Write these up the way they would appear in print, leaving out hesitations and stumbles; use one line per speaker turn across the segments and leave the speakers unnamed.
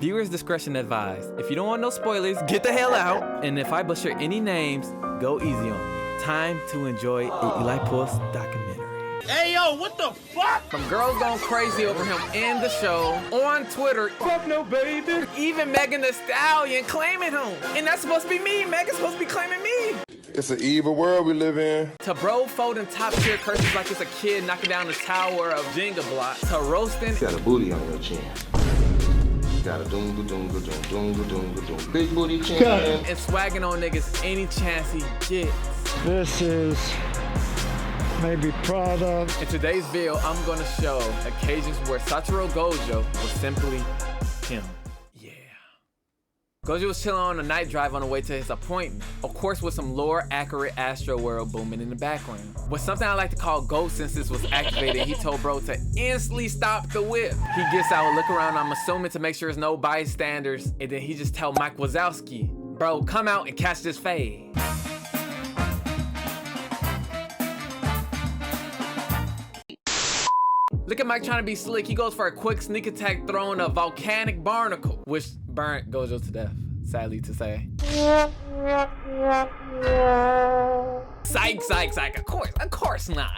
Viewers discretion advised. If you don't want no spoilers, get the hell out. And if I butcher any names, go easy on me. Time to enjoy a Eli Puss documentary.
Hey yo, what the fuck?
From girls going crazy over him in the show, on Twitter,
Fuck no, baby.
even Megan Thee Stallion claiming him. And that's supposed to be me. Megan's supposed to be claiming me.
It's an evil world we live in.
To bro folding top tier curses like it's a kid knocking down the tower of Jenga blocks. To roasting.
You got a booty on your chin. You got a doonga doonga doonga doonga doonga doonga. Big booty chin.
And swagging on niggas any chance he gets.
This is maybe Prada.
In today's video, I'm gonna show occasions where Satoru Gojo was simply him. Yeah. Gojo was chilling on a night drive on the way to his appointment. Of course, with some lore accurate Astro World booming in the background. With something I like to call Ghost Senses was activated, he told bro to instantly stop the whip. He gets out, look around, I'm assuming to make sure there's no bystanders, and then he just tell Mike Wazowski, bro, come out and catch this fade. Look at Mike trying to be slick. He goes for a quick sneak attack throwing a volcanic barnacle, which burnt Gojo to death, sadly to say. Psych, psych, psych. Of course not.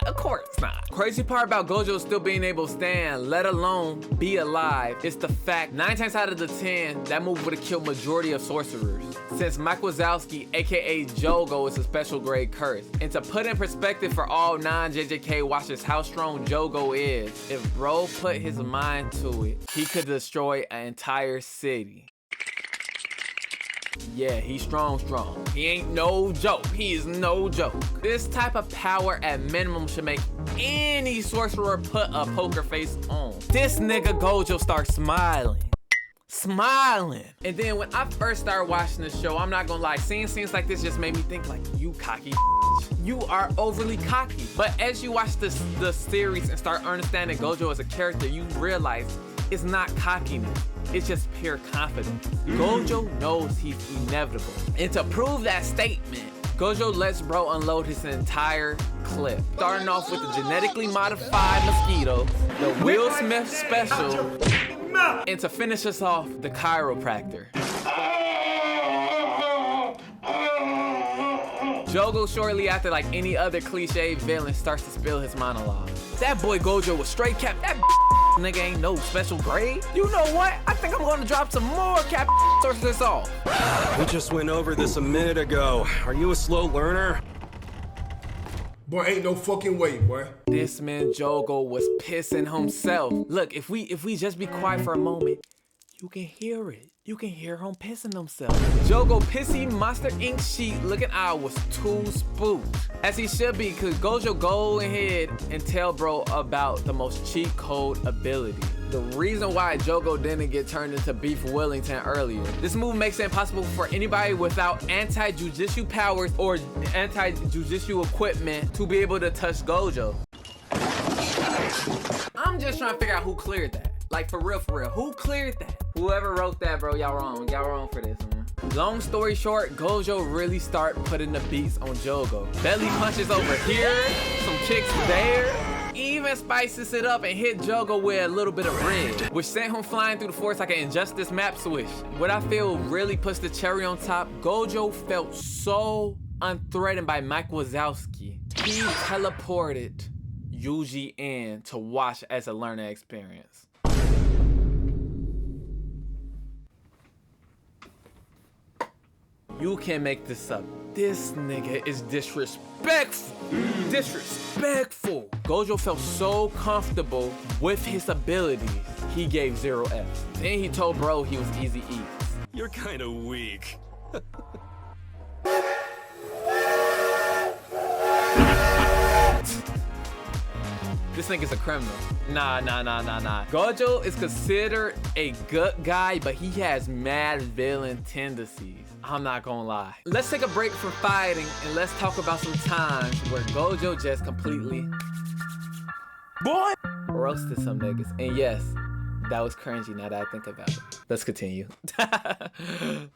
Crazy part about Gojo still being able to stand, let alone be alive, is the fact 9 times out of the 10, that move would have killed majority of sorcerers. Since Mike Wazowski, aka Jogo, is a special grade curse. And to put in perspective for all non-JJK watchers how strong Jogo is, if bro put his mind to it, he could destroy an entire city. Yeah, he's strong. He ain't no joke. He is no joke. This type of power at minimum should make any sorcerer put a poker face on. This nigga Gojo starts smiling. And then when I first started watching the show, I'm not gonna lie, seeing scenes like this just made me think like, you cocky you are overly cocky. But as you watch the series and start understanding Gojo as a character, you realize it's not cockiness. It's just pure confidence. Gojo knows he's inevitable. And to prove that statement, Gojo lets bro unload his entire clip. Starting off with the genetically modified mosquito, the Will Smith special, and to finish us off, the chiropractor. Jogo shortly after, like any other cliche villain, starts to spill his monologue. That boy Gojo was straight cap. That nigga ain't no special grade. You know what? I think I'm gonna drop some more cap source this off.
We just went over this a minute ago. Are you a slow learner?
Boy, ain't no fucking way, boy.
This man Jogo was pissing himself. Look, if we just be quiet for a moment, you can hear it. You can hear him pissing himself. Jogo pissy Monster Inc. sheet looking eye was too spooked. As he should be, cause Gojo go ahead and tell bro about the most cheat code ability. The reason why Jogo didn't get turned into Beef Wellington earlier. This move makes it impossible for anybody without anti-jujitsu powers or anti-jujitsu equipment to be able to touch Gojo. I'm just trying to figure out who cleared that. Like for real, who cleared that? Whoever wrote that, bro, y'all wrong for this, man. Long story short, Gojo really start putting the beats on Jogo. Belly punches over here, some kicks there, even spices it up and hit Jogo with a little bit of bread, which sent him flying through the forest like an Injustice map switch. What I feel really puts the cherry on top, Gojo felt so unthreatened by Mike Wazowski. He teleported Yuji in to watch as a learning experience. You can't make this up. This nigga is disrespectful. Disrespectful. Gojo felt so comfortable with his abilities, he gave 0 Fs. Then he told bro he was easy eats.
You're kind of weak.
This nigga's a criminal. Nah. Gojo is considered a good guy, but he has mad villain tendencies. I'm not gonna lie. Let's take a break from fighting and let's talk about some times where Gojo just completely roasted some niggas. And yes, that was cringy now that I think about it. Let's continue.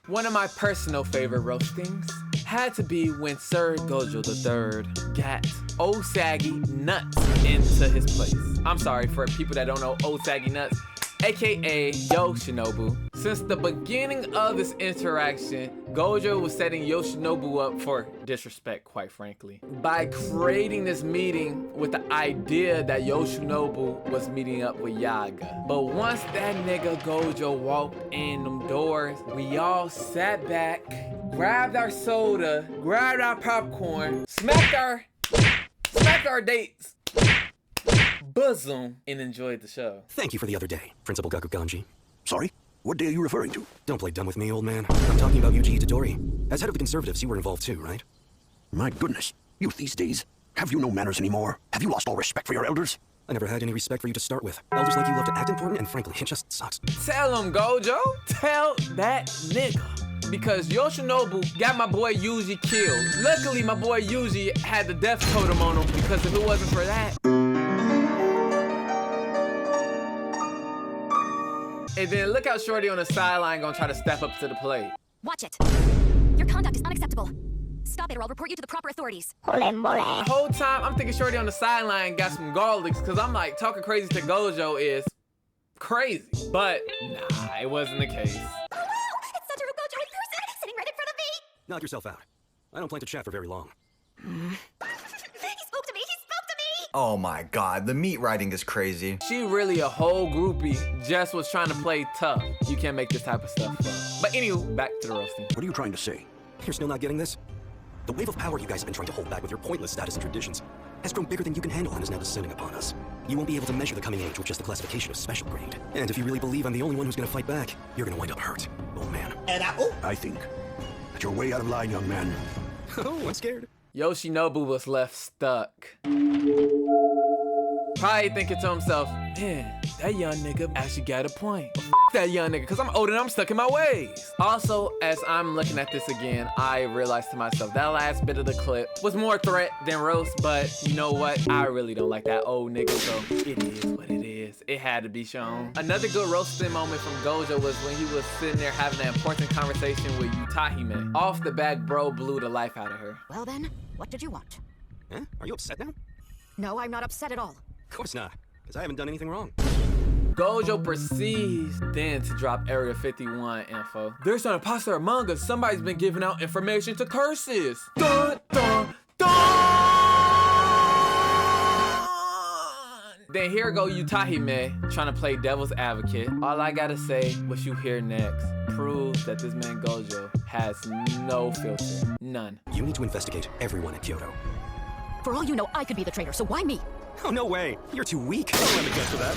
One of my personal favorite roastings had to be when Sir Gojo III got Osagi Nuts into his place. I'm sorry for people that don't know Osagi Nuts, aka Yo Shinobu. Since the beginning of this interaction, Gojo was setting Yoshinobu up for disrespect, quite frankly, by creating this meeting with the idea that Yoshinobu was meeting up with Yaga. But once that nigga Gojo walked in them doors, we all sat back, grabbed our soda, grabbed our popcorn, smacked our dates, bosom, and enjoyed the show.
Thank you for the other day, Principal Gakuganji.
Sorry? What day are you referring to?
Don't play dumb with me, old man. I'm talking about Yuji Itadori. As head of the Conservatives, you were involved too, right?
My goodness. Youth these days. Have you no manners anymore? Have you lost all respect for your elders?
I never had any respect for you to start with. Elders like you love to act important, and frankly, it just sucks.
Tell him, Gojo. Tell that nigga. Because Yoshinobu got my boy Yuji killed. Luckily, my boy Yuji had the death totem on him, because if it wasn't for that... And then look how Shorty on the sideline gonna try to step up to the plate.
Watch it. Your conduct is unacceptable. Stop it or I'll report you to the proper authorities.
The whole time, I'm thinking Shorty on the sideline got some garlics, because I'm like, talking crazy to Gojo is crazy. But nah, it wasn't the case.
Oh wow! It's Satoru Gojo in person, sitting right in front of me!
Knock yourself out. I don't plan to chat for very long.
He spoke to me! He spoke to me!
Oh my god, the meat writing is crazy.
She really a whole groupie, just was trying to play tough. You can't make this type of stuff fun. But anywho, back to the roasting.
What are you trying to say?
You're still not getting this? The wave of power you guys have been trying to hold back with your pointless status and traditions has grown bigger than you can handle and is now descending upon us. You won't be able to measure the coming age with just the classification of special grade. And if you really believe I'm the only one who's gonna fight back, you're gonna wind up hurt, old man.
I think that you're way out of line, young man.
Oh, I'm scared.
Yoshinobu was left stuck. Probably thinking to himself, man, that young nigga actually got a point. F that young nigga, because I'm old and I'm stuck in my ways. Also, as I'm looking at this again, I realized to myself that last bit of the clip was more threat than roast, but you know what? I really don't like that old nigga, so it is what it is. It had to be shown. Another good roasting moment from Gojo was when he was sitting there having that important conversation with Yutahime. Off the back, bro blew the life out of her.
Well then, what did you want?
Huh? Are you upset now?
No, I'm not upset at all.
Of course not, because I haven't done anything wrong.
Gojo proceeds then to drop Area 51 info. There's an imposter among us. Somebody's been giving out information to curses. Dun, dun, dun! Then here go Yutahime trying to play devil's advocate. All I gotta say, what you hear next, proves that this man Gojo has no filter. None.
You need to investigate everyone at Kyoto.
For all you know, I could be the traitor, so why me?
Oh, no way. You're too weak. Don't let me guess for that.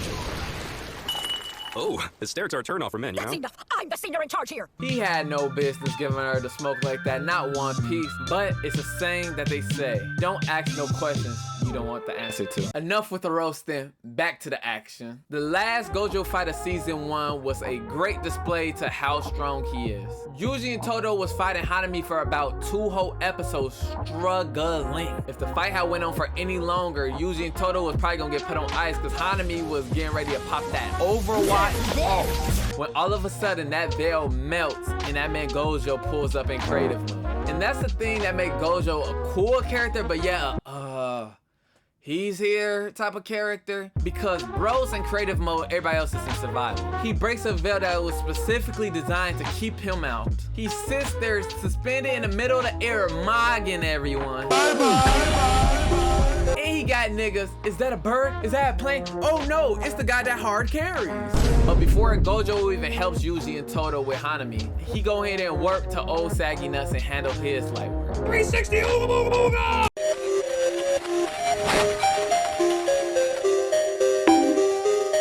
Oh, the stairs are a turn off for men, you know?
That's enough. I'm the senior in charge here.
He had no business giving her the smoke like that, not one piece. But it's a saying that they say, don't ask no questions you don't want the answer to. Enough with the roasting, back to the action. The last Gojo fight of season 1 was a great display to how strong he is. Yuji and Todo was fighting Hanami for about 2 whole episodes, struggling. If the fight had went on for any longer, Yuji and Todo was probably gonna get put on ice because Hanami was getting ready to pop that Overwatch off. When all of a sudden that veil melts and that man Gojo pulls up in creative mode. And that's the thing that makes Gojo a cool character, but yeah, he's here type of character, because bro's in creative mode, everybody else is in survival. He breaks a veil that was specifically designed to keep him out. He sits there suspended in the middle of the air, mogging everyone. And he got niggas. Is that a bird? Is that a plane? Oh no, it's the guy that hard carries. But before Gojo even helps Yuji and Todo with Hanami, he go ahead and work to old saggy nuts and handle his light work. 360 ooga booga booga!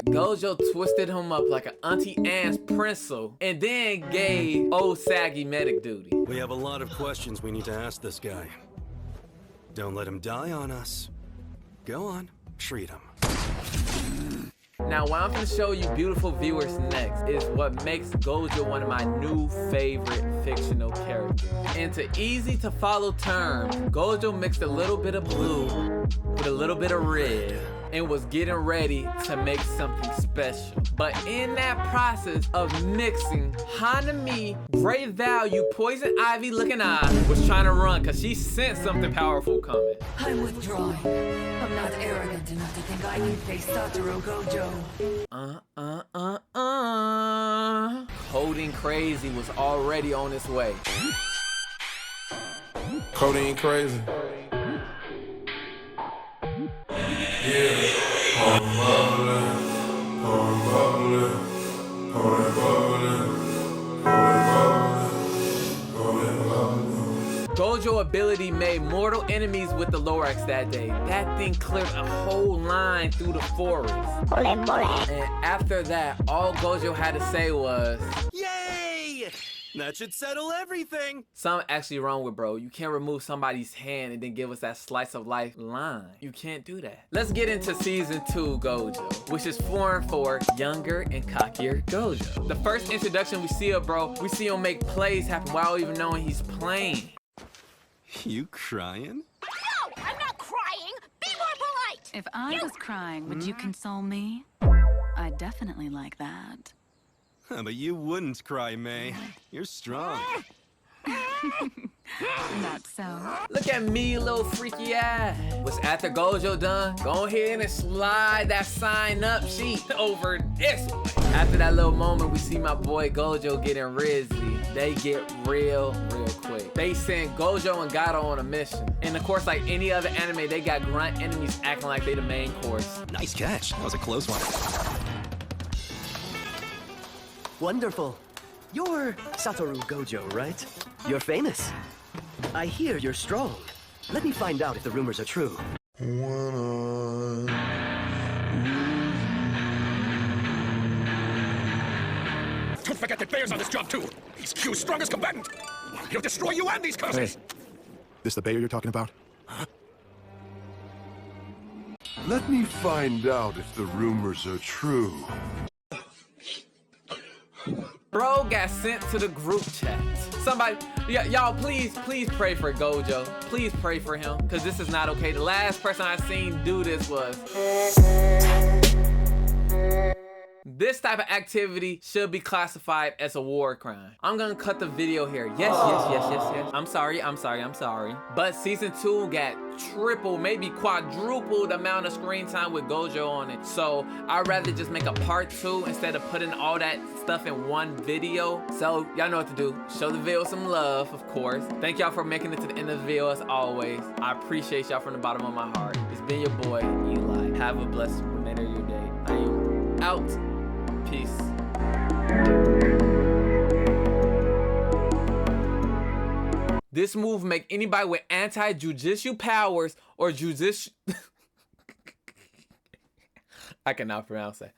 Gojo twisted him up like an Auntie Anne's pencil and then gave old saggy medic duty.
We have a lot of questions we need to ask this guy. Don't let him die on us. Go on, treat him.
Now, what I'm gonna show you beautiful viewers next is what makes Gojo one of my new favorite fictional characters. Into easy to follow terms, Gojo mixed a little bit of blue with a little bit of red and was getting ready to make something special. But in that process of mixing, Hanami, great value, poison ivy looking eye, was trying to run because she sensed something powerful coming.
I'm withdrawing. I'm not arrogant enough to think I can face Satoru Gojo.
Codeine Crazy was already on its way.
Codeine crazy.
Gojo ability made mortal enemies with the Lorax that day. That thing cleared a whole line through the forest. And after that, all Gojo had to say was,
Yay! That should settle everything.
something actually wrong with bro. You can't remove somebody's hand and then give us that slice of life line. You can't do that. Let's get into season 2 Gojo, which is 4 and 4, younger and cockier Gojo. The first introduction we see of bro, we see him make plays happen without even knowing he's playing.
You crying?
No, I'm not crying. Be more polite.
If I was crying, would you console me? I definitely like that.
But you wouldn't cry, May. You're strong.
Not so.
Look at me, little freaky ass. Was after Gojo done, go ahead and slide that sign up sheet over this way. After that little moment, we see my boy Gojo getting rizzy. They get real quick. They send Gojo and Gato on a mission. And of course, like any other anime, they got grunt enemies acting like they the main course.
Nice catch. That was a close one.
Wonderful. You're Satoru Gojo, right? You're famous. I hear you're strong. Let me find out if the rumors are true.
Don't forget that Bayer's on this job too. He's Q's strongest combatant. He'll destroy you and these cousins.
Hey, this the Bayer you're talking about?
Huh?
Let me find out if the rumors are true.
Bro got sent to the group chat. Somebody, y'all please pray for Gojo. Please pray for him, because this is not okay. The last person I seen do this was... This type of activity should be classified as a war crime. I'm gonna cut the video here. Yes. I'm sorry. But season 2 got triple, maybe quadrupled amount of screen time with Gojo on it. So I'd rather just make a part 2 instead of putting all that stuff in one video. So y'all know what to do. Show the video some love, of course. Thank y'all for making it to the end of the video as always. I appreciate y'all from the bottom of my heart. It's been your boy, Eli. Have a blessed remainder of your day. I am out. Peace. This move make anybody with anti-jujitsu powers or jujitsu... I cannot pronounce that.